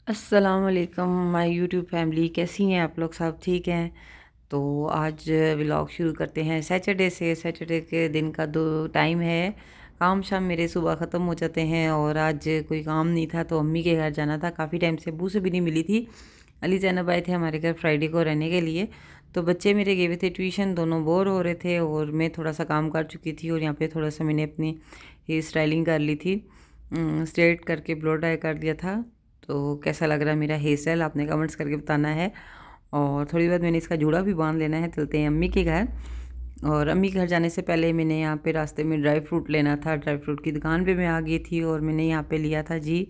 अस्सलाम वालेकुम my YouTube family, कैसी हैं आप लोग? सब ठीक हैं? तो आज व्लॉग शुरू करते हैं सैटरडे से। सैटरडे के दिन का दो टाइम है, काम शाम मेरे सुबह ख़त्म हो जाते हैं और आज कोई काम नहीं था तो अम्मी के घर जाना था। काफ़ी टाइम से अब्बू से भी नहीं मिली थी। अली ज़ैनब आए थे हमारे घर फ्राइडे को रहने के लिए, तो बच्चे मेरे गए हुए थे ट्यूशन, दोनों बोर हो रहे थे और मैं थोड़ा सा काम कर चुकी थी और यहाँ पे थोड़ा सा मैंने अपनी हेयर स्टाइलिंग कर ली थी। स्ट्रेट करके ब्लो ड्राई कर दिया था। तो कैसा लग रहा है मेरा हेयर स्टाइल, आपने कमेंट्स करके बताना है। और थोड़ी देर मैंने इसका जूड़ा भी बांध लेना है, चलते हैं अम्मी के घर। और अम्मी के घर जाने से पहले मैंने यहाँ पे रास्ते में ड्राई फ्रूट लेना था। ड्राई फ्रूट की दुकान पे मैं आ गई थी और मैंने यहाँ पे लिया था जी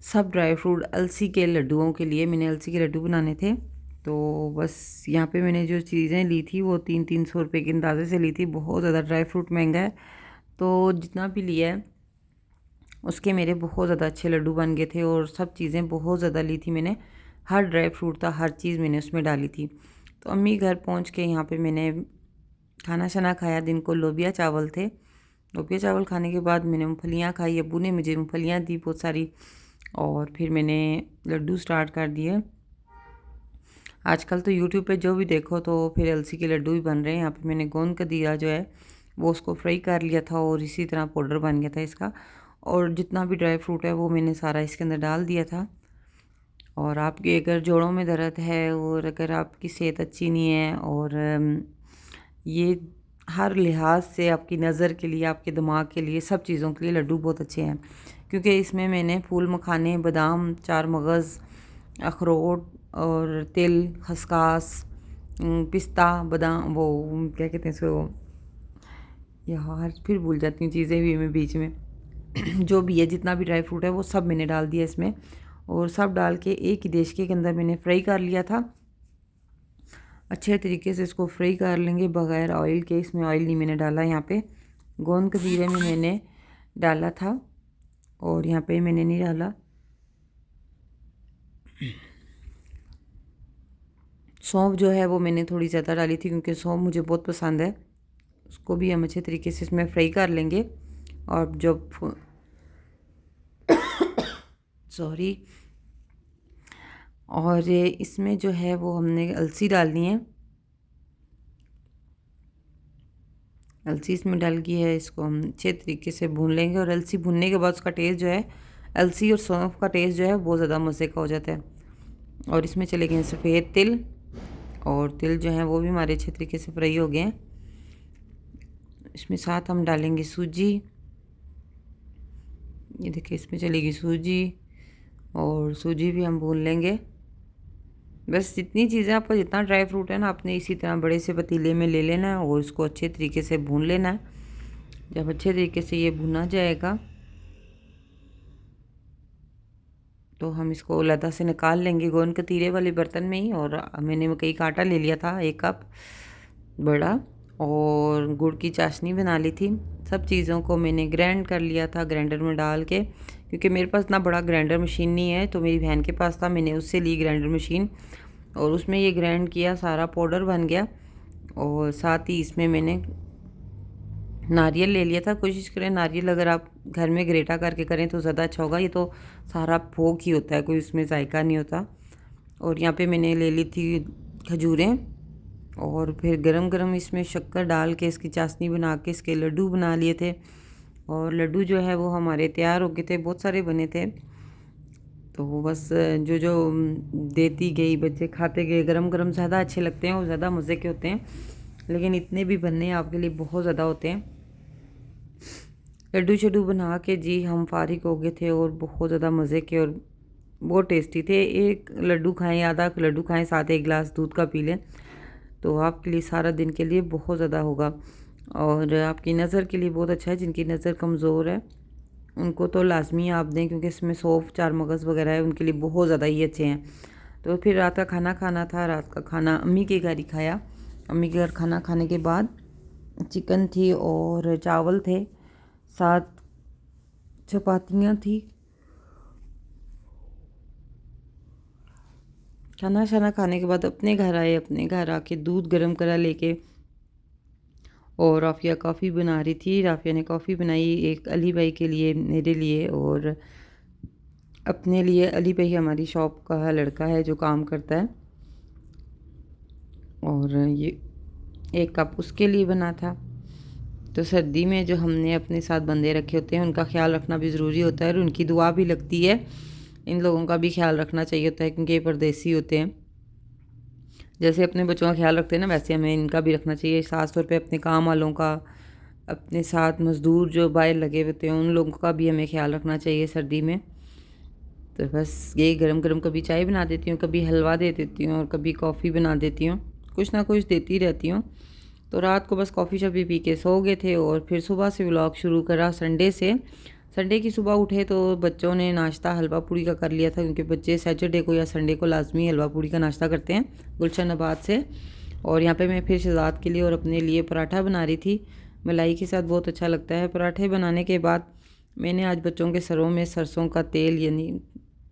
सब ड्राई फ्रूट अलसी के लड्डुओं के लिए। मैंने अलसी के लड्डू बनाने थे, तो बस यहाँ पे मैंने जो चीज़ें ली थी वो 300-300 रुपये के अंदाजे से ली थी। बहुत ज़्यादा ड्राई फ्रूट महंगा है, तो जितना भी लिया है उसके मेरे बहुत ज़्यादा अच्छे लड्डू बन गए थे। और सब चीज़ें बहुत ज़्यादा ली थी मैंने, हर ड्राई फ्रूट था, हर चीज़ मैंने उसमें डाली थी। तो अम्मी घर पहुंच के यहाँ पे मैंने खाना शाना खाया। दिन को लोबिया चावल थे। लोबिया चावल खाने के बाद मैंने मूँगफलियाँ खाई, अब्बू ने मुझे मूँगफलियाँ दी बहुत सारी। और फिर मैंने लड्डू स्टार्ट कर दिए। आजकल तो यूट्यूब पे जो भी देखो तो फिर अलसी के लड्डू ही बन रहे हैं। यहाँ पे मैंने गोंद कतीरा जो है वो उसको फ्राई कर लिया था और इसी तरह पाउडर बन गया था इसका। और जितना भी ड्राई फ्रूट है वो मैंने सारा इसके अंदर डाल दिया था। और आपके अगर जोड़ों में दर्द है और अगर आपकी सेहत अच्छी नहीं है और ये हर लिहाज से आपकी नज़र के लिए, आपके दिमाग के लिए, सब चीज़ों के लिए लड्डू बहुत अच्छे हैं। क्योंकि इसमें मैंने फूल मखाने, बादाम, चार मगज़, अखरोट और तिल, खसखस, पिस्ता, बादाम, वो क्या कहते हैं इसको, यार फिर भूल जाती हूँ चीज़ें भी मैं बीच में। जो भी है, जितना भी ड्राई फ्रूट है वो सब मैंने डाल दिया इसमें। और सब डाल के एक ही देश के अंदर मैंने फ्राई कर लिया था। अच्छे तरीके से इसको फ्राई कर लेंगे बग़ैर ऑयल के। इसमें ऑयल नहीं मैंने डाला। यहाँ पे गोंद कतीरे में मैंने डाला था और यहाँ पे मैंने नहीं डाला। सौंफ जो है वो मैंने थोड़ी ज़्यादा डाली थी क्योंकि सौंफ मुझे बहुत पसंद है। उसको भी हम अच्छे तरीके से इसमें फ्राई कर लेंगे। और जब सॉरी, और इसमें जो है वो हमने अलसी डालनी है। अलसी इसमें डल गई है, इसको हम अच्छे तरीके से भून लेंगे। और अलसी भूनने के बाद उसका टेस्ट जो है, अलसी और सौंफ का टेस्ट जो है बहुत ज़्यादा मज़े का हो जाता है। और इसमें चले गए सफ़ेद तिल, और तिल जो है वो भी हमारे अच्छे तरीके से फ्राई हो गए हैं। इसमें साथ हम डालेंगे सूजी। ये देखिए इसमें चलेगी सूजी, और सूजी भी हम भून लेंगे। बस जितनी चीज़ें, आपका जितना ड्राई फ्रूट है ना, आपने इसी तरह बड़े से पतीले में ले लेना है और इसको अच्छे तरीके से भून लेना है। जब अच्छे तरीके से ये भुना जाएगा तो हम इसको अलहदा से निकाल लेंगे गोंद कतीरे वाले बर्तन में ही। और मैंने मकई का आटा ले लिया था 1 कप बड़ा, और गुड़ की चाशनी बना ली थी। सब चीज़ों को मैंने ग्राइंड कर लिया था ग्राइंडर में डाल के, क्योंकि मेरे पास इतना बड़ा ग्राइंडर मशीन नहीं है, तो मेरी बहन के पास था, मैंने उससे ली ग्राइंडर मशीन। और उसमें ये ग्राइंड किया, सारा पाउडर बन गया। और साथ ही इसमें मैंने नारियल ले लिया था। कोशिश करें नारियल अगर आप घर में ग्रेटा करके करें तो ज़्यादा अच्छा होगा। ये तो सारा फोक ही होता है, कोई उसमें जायका नहीं होता। और यहाँ पे मैंने ले ली थी खजूरें, और फिर गरम गरम इसमें शक्कर डाल के इसकी चाशनी बना के इसके लड्डू बना लिए थे। और लड्डू जो है वो हमारे तैयार हो गए थे, बहुत सारे बने थे। तो वो बस जो जो देती गई, बच्चे खाते गए। गरम गरम ज़्यादा अच्छे लगते हैं और ज़्यादा मज़े के होते हैं, लेकिन इतने भी बनने आपके लिए बहुत ज़्यादा होते हैं। लड्डू शड्डू बना के जी हम फारिग हो गए थे, और बहुत ज़्यादा मज़े के और बहुत टेस्टी थे। एक लड्डू खाएं, आधा लड्डू खाएं, साथ 1 गिलास दूध का पी लें, तो आपके लिए सारा दिन के लिए बहुत ज़्यादा होगा। और आपकी नज़र के लिए बहुत अच्छा है। जिनकी नज़र कमज़ोर है उनको तो लाजमी आप दें, क्योंकि इसमें सौंफ, चार मगज़ वगैरह है, उनके लिए बहुत ज़्यादा ही अच्छे हैं। तो फिर रात का खाना खाना था। रात का खाना अम्मी के घर ही खाया। अम्मी के घर खाना खाने के बाद चिकन थी और चावल थे, साथ चपातियाँ थी। खाना शाना खाने के बाद अपने घर आए। अपने घर आके दूध गर्म करा लेके, और राफ़िया कॉफ़ी बना रही थी। राफ़िया ने कॉफ़ी बनाई, एक अली भाई के लिए, मेरे लिए, और अपने लिए अली भाई हमारी शॉप का लड़का है जो काम करता है, और ये एक कप उसके लिए बना था। तो सर्दी में जो हमने अपने साथ बंदे रखे होते हैं उनका ख्याल रखना भी ज़रूरी होता है और उनकी दुआ भी लगती है। इन लोगों का भी ख्याल रखना चाहिए होता है क्योंकि ये परदेसी होते हैं। जैसे अपने बच्चों का ख्याल रखते हैं ना, वैसे हमें इनका भी रखना चाहिए। ख़ास तौर पे अपने काम वालों का, अपने साथ मज़दूर जो बाहर लगे होते हैं उन लोगों का भी हमें ख्याल रखना चाहिए सर्दी में। तो बस यही गरम गरम कभी चाय बना देती हूँ, कभी हलवा दे देती हूँ और कभी कॉफ़ी बना देती हूँ, कुछ ना कुछ देती रहती हूँ। तो रात को बस कॉफ़ी शॉफ़ी पी के सो गए थे और फिर सुबह से व्लॉग शुरू करा संडे से। संडे की सुबह उठे तो बच्चों ने नाश्ता हलवा पूड़ी का कर लिया था, क्योंकि बच्चे सैटरडे को या संडे को लाजमी हलवा पूड़ी का नाश्ता करते हैं गुलशन आबाद से। और यहाँ पे मैं फिर शहजाद के लिए और अपने लिए पराठा बना रही थी, मलाई के साथ बहुत अच्छा लगता है। पराठे बनाने के बाद मैंने आज बच्चों के सरों में सरसों का तेल, यानी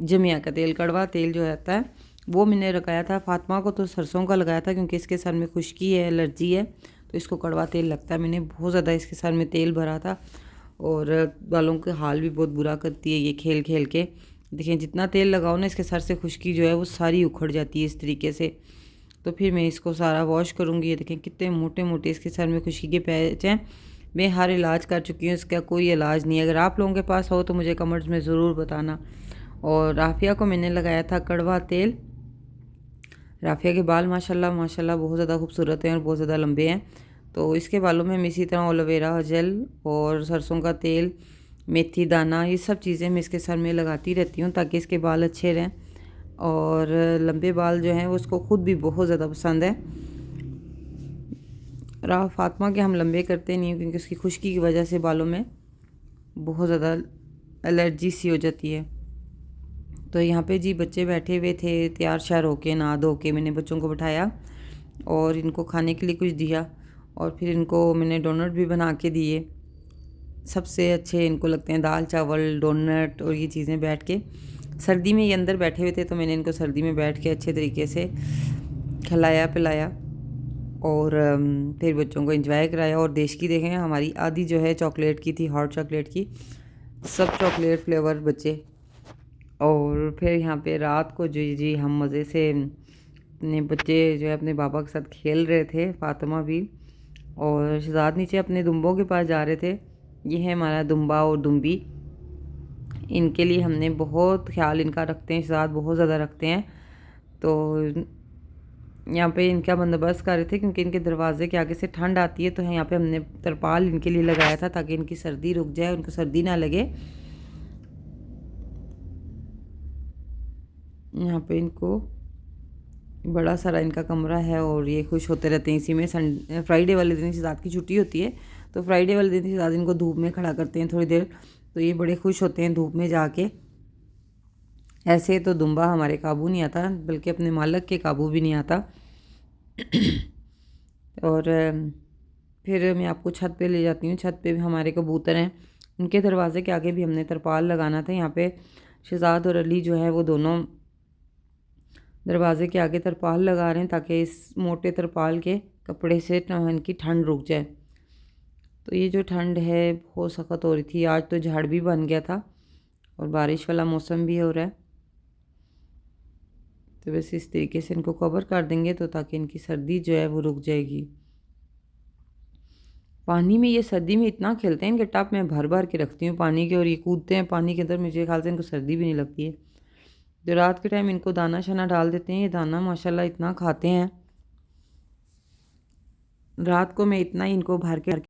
जमिया का तेल, कड़वा तेल जो रहता है वो मैंने लगाया था। फातिमा को तो सरसों का लगाया था क्योंकि इसके सर में खुश्की है, एलर्जी है, तो इसको कड़वा तेल लगता है। मैंने बहुत ज़्यादा इसके सर में तेल भरा था और बालों के हाल भी बहुत बुरा करती है ये खेल खेल के। देखिए जितना तेल लगाओ ना इसके सर से खुश्की जो है वो सारी उखड़ जाती है इस तरीके से। तो फिर मैं इसको सारा वॉश करूँगी। ये देखें कितने मोटे मोटे इसके सर में खुश्की के पैच हैं। मैं हर इलाज कर चुकी हूँ, इसका कोई इलाज नहीं है। अगर आप लोगों के पास हो तो मुझे कमेंट्स में ज़रूर बताना। और राफिया को मैंने लगाया था कड़वा तेल। राफिया के बाल माशाल्लाह माशाल्लाह बहुत ज़्यादा खूबसूरत हैं और बहुत ज़्यादा लंबे हैं। तो इसके बालों में मैं इसी तरह एलोवेरा जेल और सरसों का तेल, मेथी दाना, ये सब चीज़ें मैं इसके सर में लगाती रहती हूँ ताकि इसके बाल अच्छे रहें। और लंबे बाल जो हैं वो उसको ख़ुद भी बहुत ज़्यादा पसंद है। फातिमा के हम लंबे करते नहीं हैं क्योंकि उसकी खुश्की की वजह से बालों में बहुत ज़्यादा एलर्जी सी हो जाती है। तो यहाँ पे जी बच्चे बैठे हुए थे तैयार श्यार होके, नहा धो के मैंने बच्चों को बिठाया और इनको खाने के लिए कुछ दिया और फिर इनको मैंने डोनट भी बना के दिए। सबसे अच्छे इनको लगते हैं दाल चावल, डोनट और ये चीज़ें बैठ के। सर्दी में ये अंदर बैठे हुए थे तो मैंने इनको सर्दी में बैठ के अच्छे तरीके से खिलाया पिलाया और फिर बच्चों को एंजॉय कराया। और देश की देखें हमारी आधी जो है चॉकलेट की थी, हॉट चॉकलेट की, सब चॉकलेट फ्लेवर बच्चे। और फिर यहाँ पे रात को जी हम मज़े से अपने बच्चे जो है अपने पापा के साथ खेल रहे थे, फातिमा भी, और शहजाद नीचे अपने दुम्बों के पास जा रहे थे। ये है हमारा दुम्बा और दुम्बी। इनके लिए हमने बहुत ख्याल इनका रखते हैं, शहजाद बहुत ज़्यादा रखते हैं। तो यहाँ पे इनका बंदोबस्त कर रहे थे क्योंकि इनके दरवाजे के आगे से ठंड आती है, तो यहाँ पे हमने तरपाल इनके लिए लगाया था ताकि इनकी सर्दी रुक जाए, उनको सर्दी ना लगे। यहाँ पे इनको बड़ा सारा इनका कमरा है और ये खुश होते रहते हैं इसी में। फ्राइडे वाले दिन शहजाद की छुट्टी होती है, तो फ्राइडे वाले दिन शहजाद इनको धूप में खड़ा करते हैं थोड़ी देर, तो ये बड़े खुश होते हैं धूप में जाके। ऐसे तो दुम्बा हमारे काबू नहीं आता, बल्कि अपने मालिक के काबू भी नहीं आता। और फिर मैं आपको छत पे ले जाती हूँ। छत पे भी हमारे कबूतर हैं, उनके दरवाजे के आगे भी हमने तरपाल लगाना था। यहाँ पे शहजाद और अली जो है वो दोनों दरवाजे के आगे तरपाल लगा रहे हैं ताकि इस मोटे तरपाल के कपड़े से इनकी ठंड रुक जाए। तो ये जो ठंड है बहुत सख्त हो रही थी। आज तो झाड़ भी बन गया था और बारिश वाला मौसम भी हो रहा है, तो बस इस तरीके से इनको कवर कर देंगे तो ताकि इनकी सर्दी जो है वो रुक जाएगी। पानी में ये सर्दी में इतना खेलते हैं, इनके टब में भर भर के रखती हूँ पानी के, और ये कूदते हैं पानी के अंदर। मुझे ख्याल से इनको सर्दी भी नहीं लगती है। जो रात के टाइम इनको दाना शाना डाल देते हैं, ये दाना माशाल्लाह इतना खाते हैं। रात को मैं इतना ही इनको भर के